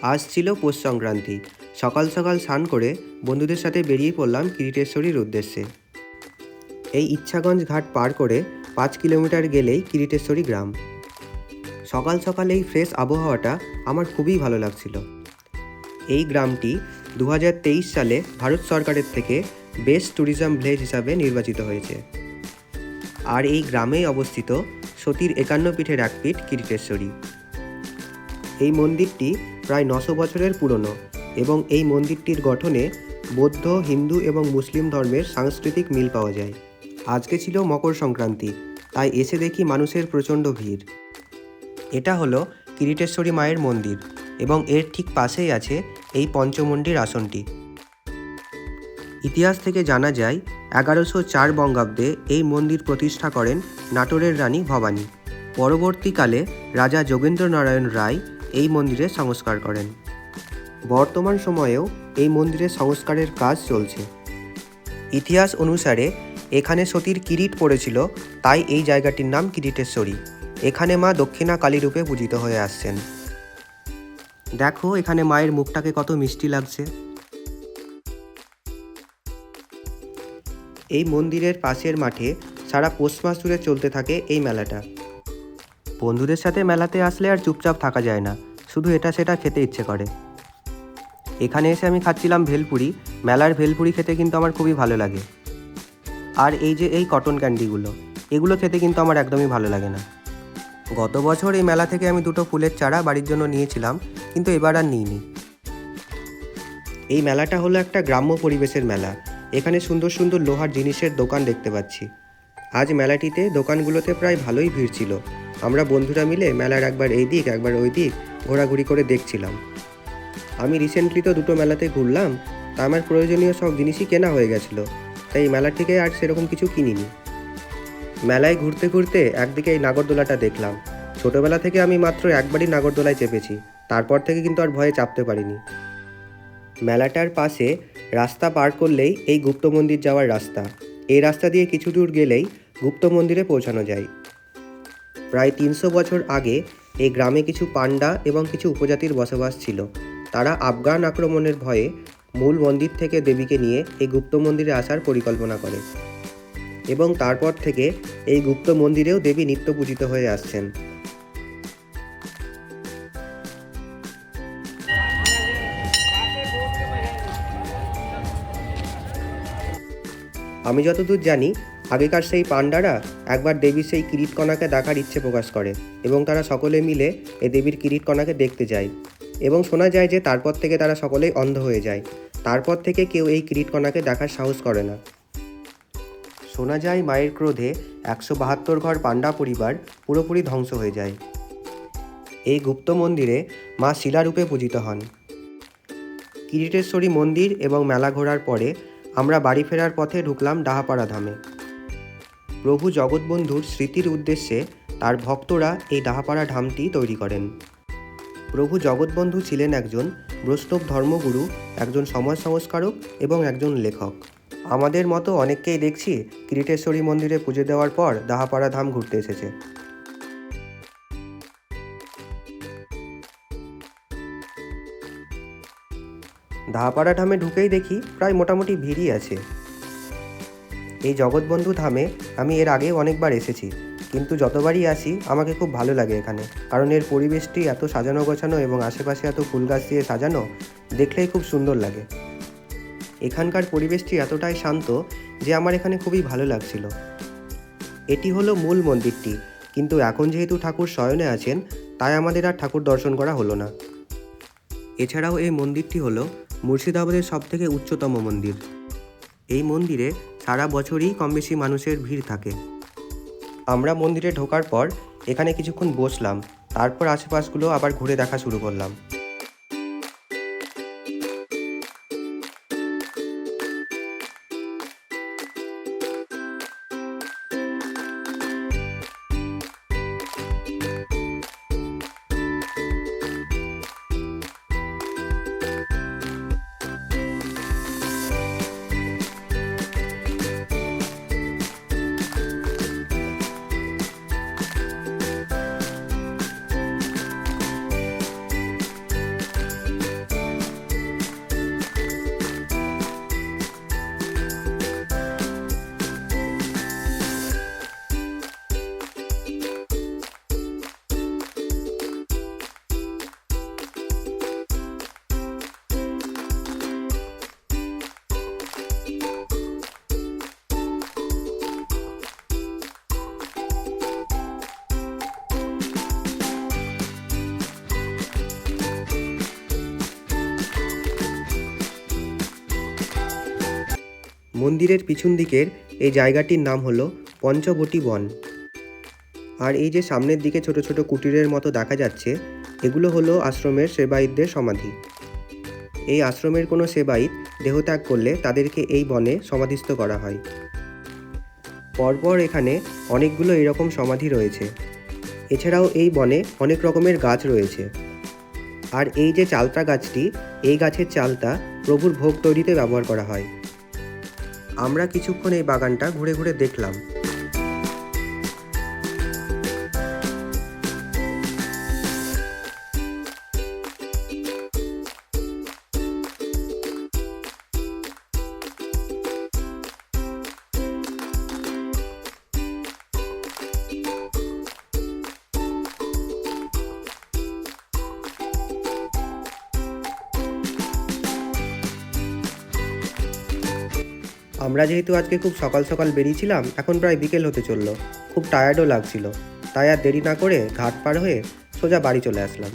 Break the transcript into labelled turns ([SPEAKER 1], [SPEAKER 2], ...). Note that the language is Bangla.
[SPEAKER 1] আজ ছিল পৌষ সংক্রান্তি। সকাল সকাল স্নান করে বন্ধুদের সাথে বেরিয়ে পড়লাম কিরিটেশ্বরীর উদ্দেশ্যে। এই ইচ্ছাগঞ্জ ঘাট পার করে 5 কিলোমিটার গেলেই কিরিটেশ্বরী গ্রাম। সকাল সকাল এই ফ্রেশ আবহাওয়াটা আমার খুবই ভালো লাগছিল। এই গ্রামটি 2023 সালে ভারত সরকারের থেকে বেস্ট ট্যুরিজম ভিলেজ হিসাবে নির্বাচিত হয়েছে। আর এই গ্রামেই অবস্থিত সতীর 51 পীঠের এক পীঠ কিরিটেশ্বরী। এই মন্দিরটি প্রায় 900 বছরের পুরনো এবং এই মন্দিরটির গঠনে বৌদ্ধ, হিন্দু এবং মুসলিম ধর্মের সাংস্কৃতিক মিল পাওয়া যায়। আজকে ছিল মকর সংক্রান্তি, তাই এসে দেখি মানুষের প্রচণ্ড ভিড়। এটা হলো কিরিটেশ্বরী মায়ের মন্দির এবং এর ঠিক পাশেই আছে এই পঞ্চমন্ডির আসনটি। ইতিহাস থেকে জানা যায় 1104 বঙ্গাব্দে এই মন্দির প্রতিষ্ঠা করেন নাটোরের রানী ভবানী। পরবর্তীকালে রাজা যোগেন্দ্রনারায়ণ রায় এই মন্দিরের সংস্কার করেন। বর্তমান সময়েও এই মন্দিরের সংস্কারের কাজ চলছে। ইতিহাস অনুসারে এখানে সতীর কিরিট পড়েছিল, তাই এই জায়গাটির নাম কিরিটেশ্বরী। এখানে মা দক্ষিণা কালী রূপে পূজিত হয়ে আসছেন। দেখো এখানে মায়ের মুখটাকে কত মিষ্টি লাগছে। এই মন্দিরের পাশের মাঠে সারা পৌষ মাস জুড়ে চলতে থাকে এই মেলাটা। বন্ধুদের সাথে মেলাতে আসলে আর চুপচাপ থাকা যায় না, শুধু এটা সেটা খেতে ইচ্ছে করে। এখানে এসে আমি খাচ্ছিলাম ভেলপুরি। মেলার ভেলপুরি খেতে কিন্তু আমার খুবই ভালো লাগে। আর এই যে এই কটন ক্যান্ডিগুলো, এগুলো খেতে কিন্তু আমার একদমই ভালো লাগে না। গত বছর এই মেলা থেকে আমি 2টো ফুলের চারা বাড়ির জন্য নিয়েছিলাম, কিন্তু এবার আর নিইনি। এই মেলাটা হলো একটা গ্রাম্য পরিবেশের মেলা। এখানে সুন্দর সুন্দর লোহার জিনিসের দোকান দেখতে পাচ্ছি। আজ মেলাটিতে দোকানগুলোতে প্রায় ভালোই ভিড় ছিল। আমরা বন্ধুরা মিলে মেলার একবার এই দিক একবার ওই দিক ঘোরাঘুরি করে দেখছিলাম। আমি রিসেন্টলি তো 2টো মেলাতে ঘুরলাম, তা আমার প্রয়োজনীয় সব জিনিসই কেনা হয়ে গেছিলো, তাই এই মেলা থেকে আর সেরকম কিছু কিনিনি। মেলায় ঘুরতে ঘুরতে একদিকে এই নাগরদোলাটা দেখলাম। ছোটোবেলা থেকে আমি মাত্র একবারই নাগরদোলায় চেপেছি, তারপর থেকে কিন্তু আর ভয়ে চাপতে পারিনি। মেলাটার পাশে রাস্তা পার করলেই এই গুপ্ত মন্দির যাওয়ার রাস্তা। এই রাস্তা দিয়ে কিছু দূর গেলেই গুপ্ত মন্দিরে পৌঁছানো যায়। প্রায় 300 বছর আগে এই গ্রামে কিছু পান্ডা এবং কিছু উপজাতির বসবাস ছিল। তারা আফগান আক্রমণের ভয়ে মূল মন্দির থেকে দেবীকে নিয়ে এই গুপ্ত মন্দিরে আসার পরিকল্পনা করে এবং তারপর থেকে এই গুপ্ত মন্দিরেও দেবী নিত্য পূজিত হয়ে আসছেন। আমি যতদূর জানি আগেকার সেই পান্ডারা একবার দেবীর সেই কিরিটকণাকে দেখার ইচ্ছে প্রকাশ করে এবং তারা সকলে মিলে এই দেবীর কিরিটকণাকে দেখতে যায় এবং শোনা যায় যে তারপর থেকে তারা সকলেই অন্ধ হয়ে যায়। তারপর থেকে কেউ এই কিরিটকণাকে দেখার সাহস করে না। শোনা যায় মায়ের ক্রোধে 172 ঘর পান্ডা পরিবার পুরোপুরি ধ্বংস হয়ে যায়। এই গুপ্ত মন্দিরে মা শিলারূপে পূজিত হন। কিরিটেশ্বরী মন্দির এবং মেলা ঘোরার পরে আমরা বাড়ি ফেরার পথে ঢুকলাম ডাহাপাড়া ধামে। প্রভু জগৎবন্ধুর স্মৃতির উদ্দেশ্যে তার ভক্তরা এই ডাহাপাড়া ধামটি তৈরি করেন। প্রভু জগৎবন্ধু ছিলেন একজন বৈষ্ণব ধর্মগুরু, একজন সমাজ সংস্কারক এবং একজন লেখক। আমাদের মতো অনেককেই দেখছি কিরিটেশ্বরী মন্দিরে পুজো দেওয়ার পর ডাহাপাড়া ধাম ঘুরতে এসেছে। ডাহাপাড়া ধামে ঢুকেই দেখি প্রায় মোটামুটি ভিড়ই আছে। এই জগৎবন্ধু ধামে আমি এর আগে অনেকবার এসেছি, কিন্তু যতবারই আসি আমাকে খুব ভালো লাগে এখানে, কারণ এর পরিবেশটি এত সাজানো গোছানো এবং আশেপাশে এত ফুল গাছ দিয়ে সাজানো, দেখলেই খুব সুন্দর লাগে। এখানকার পরিবেশটি এতটাই শান্ত যে আমার এখানে খুবই ভালো লাগছিল। এটি হলো মূল মন্দিরটি, কিন্তু এখন যেহেতু ঠাকুর শয়নে আছেন, তাই আমাদের আর ঠাকুর দর্শন করা হলো না। এছাড়াও এই মন্দিরটি হলো মুর্শিদাবাদের সবথেকে উচ্চতম মন্দির। এই মন্দিরে সারা বছরই কম বেশি মানুষের ভিড় থাকে। আমরা মন্দিরে ঢোকার পর এখানে কিছুক্ষণ বসলাম, তারপর আশেপাশগুলো আবার ঘুরে দেখা শুরু করলাম। মন্দিরের পিছন দিকের এই জায়গাটির নাম হলো পঞ্চবটী বন। আর এই যে সামনের দিকে ছোট ছোট কুটিরের মতো দেখা যাচ্ছে, এগুলো হলো আশ্রমের সেবায়িতদের সমাধি। এই আশ্রমের কোনো সেবায়িত দেহত্যাগ করলে তাদেরকে এই বনে সমাধিস্থ করা হয়। পরপর এখানে অনেকগুলো এরকম সমাধি রয়েছে। এছাড়াও এই বনে অনেক রকমের গাছ রয়েছে। আর এই যে চালতা গাছটি, এই গাছের চালতা প্রভুর ভোগ তৈরিতে ব্যবহার করা হয়। আমরা কিছুক্ষণ এই বাগানটা ঘুরে ঘুরে দেখলাম। আমরা যেহেতু আজকে খুব সকাল সকাল বেরিয়েছিলাম, এখন প্রায় বিকেল হতে চললো। খুব টায়ার্ডও লাগছিল, তাই আর দেরি না করে ঘাট পার হয়ে সোজা বাড়ি চলে আসলাম।